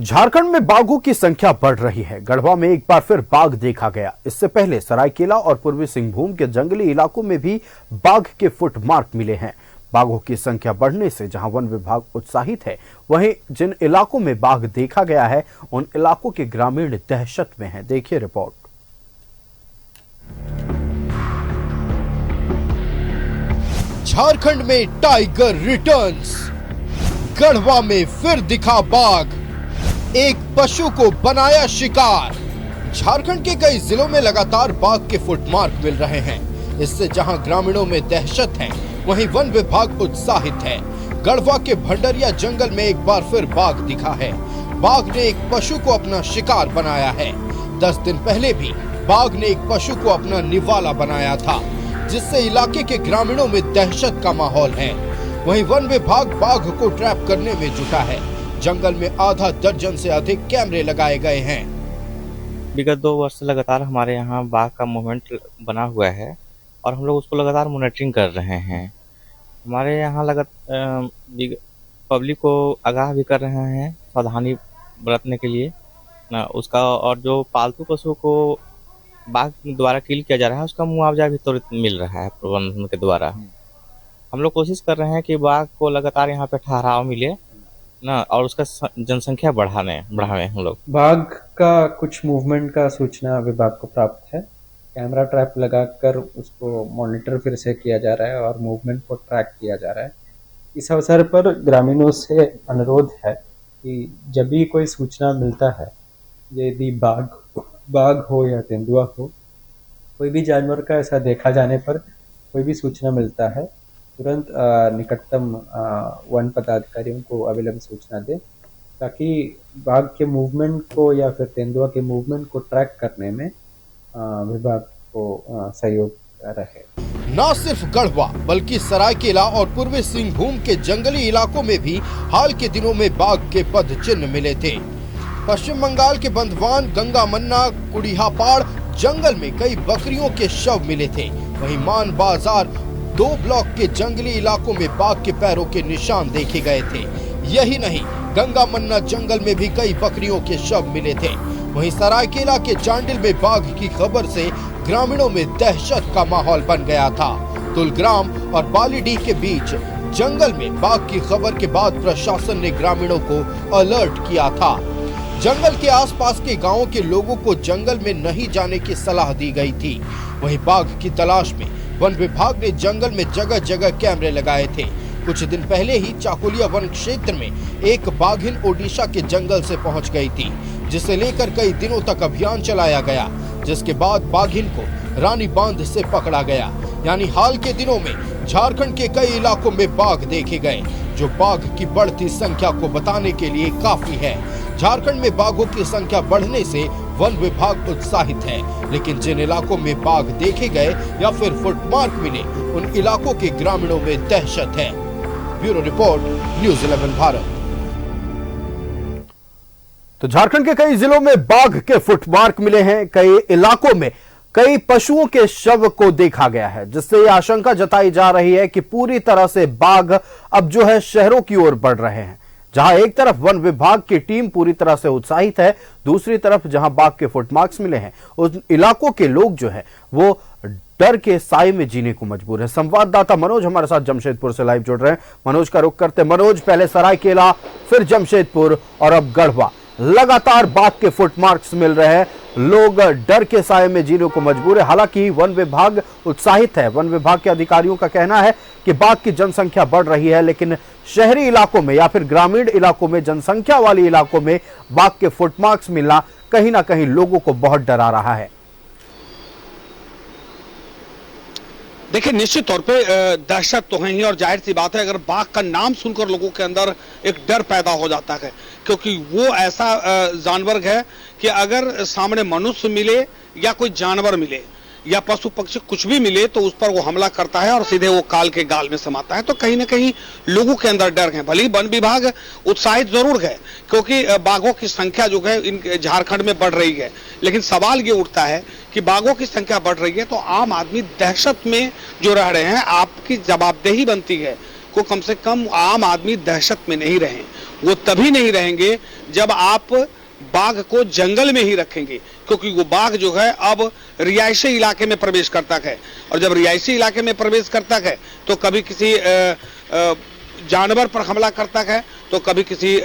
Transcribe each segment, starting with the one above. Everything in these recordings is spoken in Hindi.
झारखंड में बाघों की संख्या बढ़ रही है। गढ़वा में एक बार फिर बाघ देखा गया। इससे पहले सरायकेला और पूर्वी सिंहभूम के जंगली इलाकों में भी बाघ के फुटमार्क मिले हैं। बाघों की संख्या बढ़ने से जहां वन विभाग उत्साहित है, वहीं जिन इलाकों में बाघ देखा गया है उन इलाकों के ग्रामीण दहशत में हैं। देखिए रिपोर्ट। झारखंड में टाइगर रिटर्न्स। गढ़वा में फिर दिखा बाघ, एक पशु को बनाया शिकार। झारखंड के कई जिलों में लगातार बाघ के फुटमार्क मिल रहे हैं। इससे जहां ग्रामीणों में दहशत है, वहीं वन विभाग उत्साहित है। गढ़वा के भंडरिया जंगल में एक बार फिर बाघ दिखा है। बाघ ने एक पशु को अपना शिकार बनाया है। 10 दिन पहले भी बाघ ने एक पशु को अपना निवाला बनाया था, जिससे इलाके के ग्रामीणों में दहशत का माहौल है। वहीं वन विभाग बाघ को ट्रैप करने में जुटा है। जंगल में आधा दर्जन से अधिक कैमरे लगाए गए हैं। विगत 2 वर्ष से लगातार हमारे यहाँ बाघ का मूवमेंट बना हुआ है और हम लोग उसको लगातार मॉनिटरिंग कर रहे हैं। हमारे यहाँ पब्लिक को आगाह भी कर रहे हैं सावधानी बरतने के लिए ना उसका, और जो पालतू पशुओं को बाघ द्वारा किल किया जा रहा है उसका मुआवजा भी तुरंत मिल रहा है प्रबंधन के द्वारा। हम लोग कोशिश कर रहे हैं कि बाघ को लगातार यहाँ पे ठहराव मिले ना, और उसका जनसंख्या बढ़ावे हम लोग। बाघ का कुछ मूवमेंट का सूचना विभाग को प्राप्त है। कैमरा ट्रैप लगाकर उसको मॉनिटर फिर से किया जा रहा है और मूवमेंट को ट्रैक किया जा रहा है। इस अवसर पर ग्रामीणों से अनुरोध है कि जब भी कोई सूचना मिलता है, यदि बाघ हो या तेंदुआ हो, कोई भी जानवर का ऐसा देखा जाने पर कोई भी सूचना मिलता है, तुरंत निकटतम वन पदाधिकारियों को अविलंब सूचना दे, ताकि बाघ के मूवमेंट को या फिर तेंदुआ के मूवमेंट को ट्रैक करने में विभाग को सहयोग रहे। न सिर्फ गढ़वा बल्कि सरायकेला और पूर्वी सिंहभूम के जंगली इलाकों में भी हाल के दिनों में बाघ के पद चिन्ह मिले थे। पश्चिम बंगाल के बंधवान, गंगा मन्ना, कुड़ियापाड़ जंगल में कई बकरियों के शव मिले थे। वहीं मान बाजार 2 ब्लॉक के जंगली इलाकों में बाघ के पैरों के निशान देखे गए थे। यही नहीं, गंगा मन्ना जंगल में भी कई बकरियों के शव मिले थे। वहीं सरायकेला के चांडिल में बाघ की खबर से ग्रामीणों में दहशत का माहौल बन गया था। तुलग्राम और बालीडीह के बीच जंगल में बाघ की खबर के बाद प्रशासन ने ग्रामीणों को अलर्ट किया था। जंगल के आसपास के गांवों के लोगों को जंगल में नहीं जाने की सलाह दी गई थी। वहीं बाघ की तलाश में वन विभाग ने जंगल में जगह जगह कैमरे लगाए थे। कुछ दिन पहले ही चाकुलिया वन क्षेत्र में एक बाघिन ओडिशा के जंगल से पहुंच गई थी, जिसे लेकर कई दिनों तक अभियान चलाया गया, जिसके बाद बाघिन को रानी बांध से पकड़ा गया। यानी हाल के दिनों में झारखंड के कई इलाकों में बाघ देखे गए, जो बाघ की बढ़ती संख्या को बताने के लिए काफी है। झारखंड में बाघों की संख्या बढ़ने से वन विभाग उत्साहित है, लेकिन जिन इलाकों में बाघ देखे गए या फिर फुटमार्क मिले, उन इलाकों के ग्रामीणों में दहशत है। Bureau report, news 11 Bharat. तो झारखंड के कई जिलों में बाघ के फुटमार्क मिले हैं। कई इलाकों में कई पशुओं के शव को देखा गया है, जिससे यह आशंका जताई जा रही है कि पूरी तरह से बाघ अब जो है शहरों की ओर बढ़ रहे हैं। जहां एक तरफ वन विभाग की टीम पूरी तरह से उत्साहित है, दूसरी तरफ जहां बाघ के फुटमार्क्स मिले हैं, उन इलाकों के लोग जो है वो डर के साए में जीने को मजबूर है। संवाददाता मनोज हमारे साथ जमशेदपुर से लाइव जुड़ रहे हैं। मनोज का रुख करते। मनोज, पहले सरायकेला, फिर जमशेदपुर और अब गढ़वा, लगातार बाघ के फुटमार्क्स मिल रहे हैं। लोग डर के साए में जीने को मजबूर है। हालांकि वन विभाग उत्साहित है। वन विभाग के अधिकारियों का कहना है कि बाघ की जनसंख्या बढ़ रही है, लेकिन शहरी इलाकों में या फिर ग्रामीण इलाकों में, जनसंख्या वाले इलाकों में बाघ के फुटमार्क्स मिलना कहीं ना कहीं लोगों को बहुत डरा रहा है। देखिए, निश्चित तौर पे दहशत तो है ही, और जाहिर सी बात है अगर बाघ का नाम सुनकर लोगों के अंदर एक डर पैदा हो जाता है, क्योंकि वो ऐसा जानवर है कि अगर सामने मनुष्य मिले या कोई जानवर मिले या पशु पक्षी कुछ भी मिले तो उस पर वो हमला करता है और सीधे वो काल के गाल में समाता है। तो कहीं ना कहीं लोगों के अंदर डर है। भले ही वन विभाग उत्साहित जरूर है, क्योंकि बाघों की संख्या जो है इन झारखंड में बढ़ रही है, लेकिन सवाल ये उठता है कि बाघों की संख्या बढ़ रही है तो आम आदमी दहशत में जो रह रहे हैं, आपकी जवाबदेही बनती है को कम से कम आम आदमी दहशत में नहीं रहे। वो तभी नहीं रहेंगे जब आप बाघ को जंगल में ही रखेंगे, क्योंकि वो बाघ जो है अब रिहायशी इलाके में प्रवेश करता है, और जब रिहायशी इलाके में प्रवेश करता है तो कभी किसी जानवर पर हमला करता है तो कभी किसी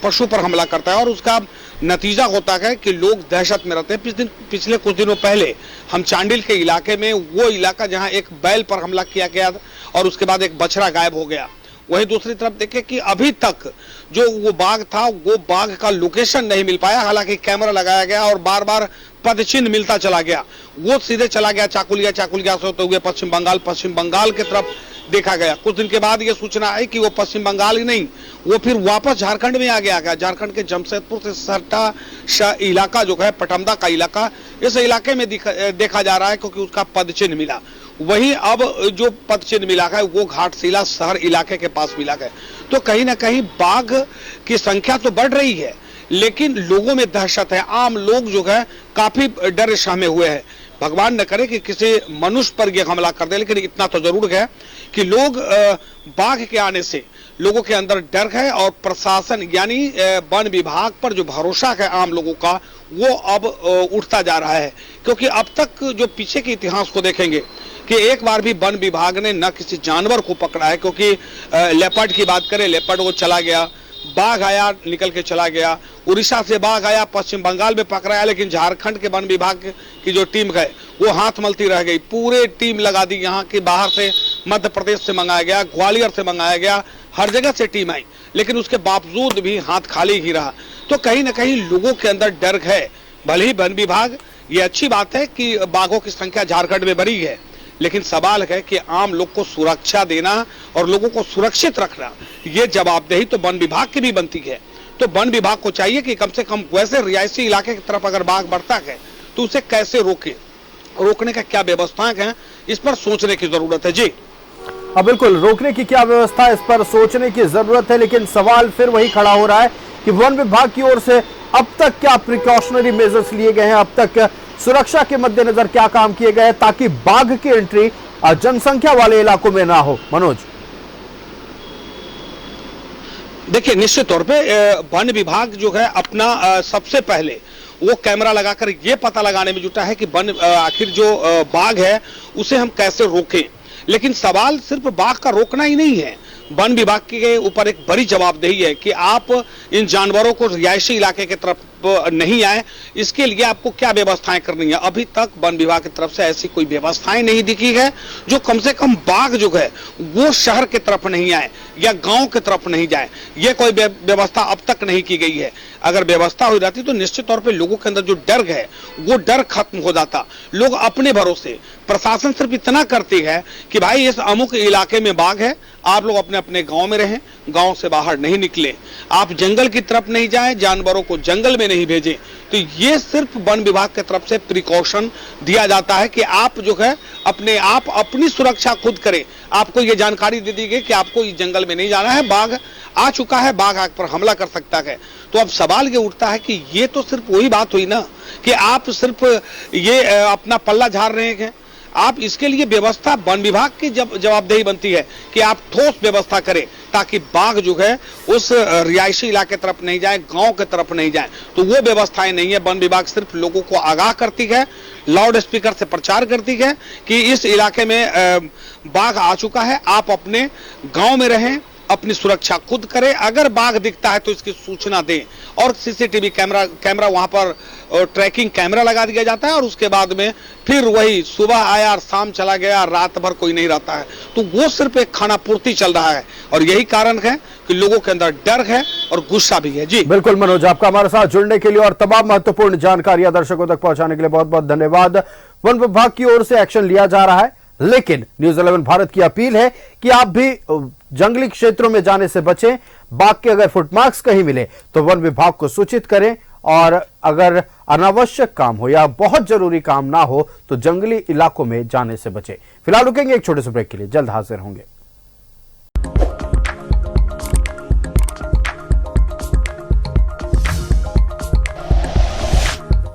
पशु पर हमला करता है, और उसका नतीजा होता है कि लोग दहशत में रहते हैं। पिछले कुछ दिनों पहले हम चांडिल के इलाके में, वो इलाका जहां एक बैल पर हमला किया गया और उसके बाद एक बछड़ा गायब हो गया, वहीं दूसरी तरफ देखें कि अभी तक जो वो बाघ था वो बाघ का लोकेशन नहीं मिल पाया। हालांकि कैमरा लगाया गया और बार बार पदचिन्ह मिलता चला गया, वो सीधे चला गया चाकुलिया से होते हुए पश्चिम बंगाल की तरफ देखा गया। कुछ दिन के बाद ये सूचना आई कि वो पश्चिम बंगाल ही नहीं, वो फिर वापस झारखंड में आ गया। झारखंड के जमशेदपुर से सट्टा इलाका जो है, पटमदा का इलाका, इस इलाके में देखा जा रहा है क्योंकि उसका पदचिन्ह मिला। वहीं अब जो पदचिन्ह मिला है वो घाटशिला शहर इलाके के पास मिला है। तो कहीं ना कहीं बाघ की संख्या तो बढ़ रही है, लेकिन लोगों में दहशत है। आम लोग जो है काफी डर सहमे हुए हैं। भगवान न करे कि किसी मनुष्य पर यह हमला कर दे, लेकिन इतना तो जरूर है कि लोग बाघ के आने से लोगों के अंदर डर है, और प्रशासन यानी वन विभाग पर जो भरोसा है आम लोगों का वो अब उठता जा रहा है। क्योंकि अब तक जो पीछे के इतिहास को देखेंगे कि एक बार भी वन विभाग ने न किसी जानवर को पकड़ा है, क्योंकि लेपर्ड की बात करें, लेपर्ड वो चला गया, बाघ आया निकल के चला गया, उड़ीसा से बाघ आया पश्चिम बंगाल में पकड़ाया, लेकिन झारखंड के वन विभाग की जो टीम है वो हाथ मलती रह गई। पूरे टीम लगा दी, यहाँ के बाहर से, मध्य प्रदेश से मंगाया गया, ग्वालियर से मंगाया गया, हर जगह से टीम आई, लेकिन उसके बावजूद भी हाथ खाली ही रहा। तो कहीं ना कहीं लोगों के अंदर डर है। भले ही वन विभाग, ये अच्छी बात है कि बाघों की संख्या झारखंड में बढ़ी है, लेकिन सवाल है कि आम लोग को सुरक्षा देना और लोगों को सुरक्षित रखना, ये जवाबदेही तो वन विभाग की भी बनती है। तो वन विभाग को चाहिए कि कम से कम वैसे रिहायशी इलाके की तरफ अगर बाघ बढ़ता है तो उसे कैसे रोकने का क्या व्यवस्थाएं हैं, इस पर सोचने की जरूरत है। जी हाँ बिल्कुल, रोकने की क्या व्यवस्था है इस पर सोचने की जरूरत है, लेकिन सवाल फिर वही खड़ा हो रहा है कि वन विभाग की ओर से अब तक क्या प्रिकॉशनरी मेजर्स लिए गए हैं, अब तक सुरक्षा के मद्देनजर क्या काम किए गए हैं ताकि बाघ की एंट्री जनसंख्या वाले इलाकों में ना हो। मनोज, देखिए, निश्चित तौर पे वन विभाग जो है अपना सबसे पहले वो कैमरा लगाकर ये पता लगाने में जुटा है कि आखिर जो बाघ है उसे हम कैसे रोकें। लेकिन सवाल सिर्फ बाघ का रोकना ही नहीं है, वन विभाग के ऊपर एक बड़ी जवाबदेही है कि आप इन जानवरों को रिहायशी इलाके की तरफ नहीं आए, इसके लिए आपको क्या व्यवस्थाएं करनी है। अभी तक वन विभाग की तरफ से ऐसी कोई व्यवस्थाएं नहीं दिखी है जो कम से कम बाघ जो है वो शहर की तरफ नहीं आए या गांव की तरफ नहीं जाए, ये कोई व्यवस्था अब तक नहीं की गई है। अगर व्यवस्था हो जाती तो निश्चित तौर पे लोगों के अंदर जो डर है वो डर खत्म हो जाता। लोग अपने भरोसे, प्रशासन सिर्फ इतना करती है कि भाई इस अमुक इलाके में बाघ है, आप लोग अपने अपने गांव में रहें, गांव से बाहर नहीं निकले, आप जंगल की तरफ नहीं जाएं, जानवरों को जंगल में नहीं भेजें। तो ये सिर्फ वन विभाग की तरफ से प्रिकॉशन दिया जाता है कि आप जो है अपने आप अपनी सुरक्षा खुद करें। आपको ये जानकारी दे दी गई कि आपको इस जंगल में नहीं जाना है, बाघ आ चुका है, बाघ आग पर हमला कर सकता है। तो अब सवाल ये उठता है कि ये तो सिर्फ वही बात हुई ना कि आप सिर्फ ये अपना पल्ला झाड़ रहे हैं। आप इसके लिए व्यवस्था, वन विभाग की जवाबदेही बनती है कि आप ठोस व्यवस्था करें ताकि बाघ जो है उस रिहायशी इलाके तरफ नहीं जाए, गांव के तरफ नहीं जाए। तो वो व्यवस्थाएं नहीं है। वन विभाग सिर्फ लोगों को आगाह करती है, लाउड स्पीकर से प्रचार करती है कि इस इलाके में बाघ आ चुका है, आप अपने गांव में रहें, अपनी सुरक्षा खुद करें। अगर बाघ दिखता है तो इसकी सूचना दें, और सीसीटीवी कैमरा वहां पर ट्रैकिंग कैमरा लगा दिया जाता है, और उसके बाद में फिर वही सुबह आया और शाम चला गया, रात भर कोई नहीं रहता है। तो वो सिर्फ एक खाना पूर्ति चल रहा है, और यही कारण है कि लोगों के अंदर डर है और गुस्सा भी है। जी बिल्कुल मनोज, आपका हमारे साथ जुड़ने के लिए और तमाम महत्वपूर्ण जानकारियां दर्शकों तक पहुंचाने के लिए बहुत बहुत धन्यवाद। वन विभाग की ओर से एक्शन लिया जा रहा है, लेकिन न्यूज 11 भारत की अपील है कि आप भी जंगली क्षेत्रों में जाने से बचें। बाघ के अगर फुटमार्क्स कहीं मिले तो वन विभाग को सूचित करें, और अगर अनावश्यक काम हो या बहुत जरूरी काम ना हो तो जंगली इलाकों में जाने से बचें। फिलहाल रुकेंगे एक छोटे से ब्रेक के लिए, जल्द हाजिर होंगे।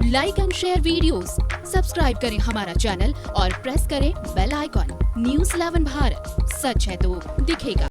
Like and share videos, subscribe करें हमारा चैनल और प्रेस करें बेल आइकॉन। न्यूज़ 11 भारत, सच है तो दिखेगा।